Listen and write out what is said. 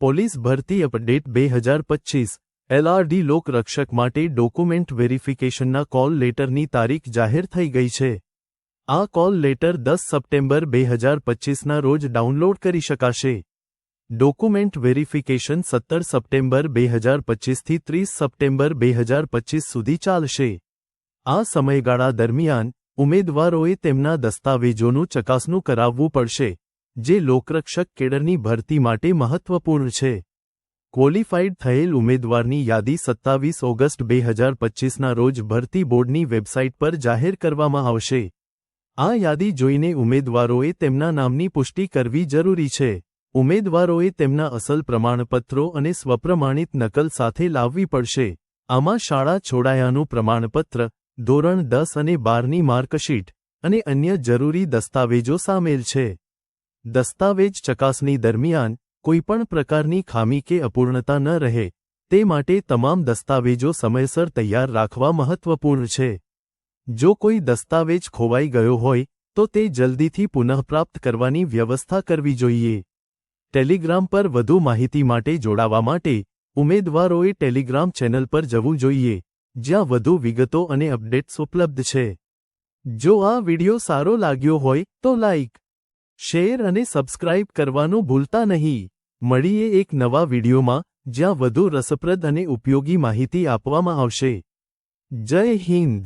Police ભરતી update 2025 LRD લોકરક્ષક માટે ડોક્યુમેન્ટ વેરિફિકેશનના કોલ લેટરની તારીખ જાહેર થઈ ગઈ છે। આ કોલ લેટર 10 સપ્ટેમ્બર 2025ના રોજ ડાઉનલોડ કરી શકાશે। ડોક્યુમેન્ટ વેરિફિકેશન 17 સપ્ટેમ્બર 2025થી 30 સપ્ટેમ્બર 2025 સુધી ચાલશે। આ સમયગાળા દરમિયાન ઉમેદવારોએ તેમના દસ્તાવેજોનું ચકાસણી કરાવવું પડશે, જે લોકરક્ષક કેડરની ભરતી માટે મહત્વપૂર્ણ છે। ક્વોલિફાઈડ થયેલ ઉમેદવારની યાદી 27 ઓગસ્ટ 2025ના રોજ ભરતી બોર્ડની વેબસાઇટ પર જાહેર કરવામાં આવશે। આ યાદી જોઈને ઉમેદવારોએ તેમના નામની પુષ્ટિ કરવી જરૂરી છે। ઉમેદવારોએ તેમના અસલ પ્રમાણપત્રો અને સ્વપ્રમાણિત નકલ સાથે લાવવી પડશે। આમાં શાળા છોડાયાનું પ્રમાણપત્ર, ધોરણ 10 અને 12ની માર્કશીટ અને અન્ય જરૂરી દસ્તાવેજો સામેલ છે। દસ્તાવેજ ચકાસણી દરમિયાન કોઈપણ પ્રકારની ખામી કે અપૂર્ણતા ન રહે તે માટે તમામ દસ્તાવેજો સમયસર તૈયાર રાખવા મહત્વપૂર્ણ છે। જો કોઈ દસ્તાવેજ ખોવાઈ ગયો હોય તો તે જલ્દીથી પુનઃપ્રાપ્ત કરવાની વ્યવસ્થા કરવી જોઈએ। ટેલિગ્રામ પર વધુ માહિતી માટે જોડાવા માટે ઉમેદવારોએ ટેલિગ્રામ ચેનલ પર જવું જોઈએ, જ્યાં વધુ વિગતો અને અપડેટ્સ ઉપલબ્ધ છે। જો આ વિડિયો સારો લાગ્યો હોય તો લાઇક, શેર અને સબસ્ક્રાઇબ કરવાનું ભૂલતા નહીં। મળીએ એક નવા વિડિયોમાં જ્યાં વધુ રસપ્રદ અને ઉપયોગી માહિતી આપવામાં આવશે। જય હિન્દ।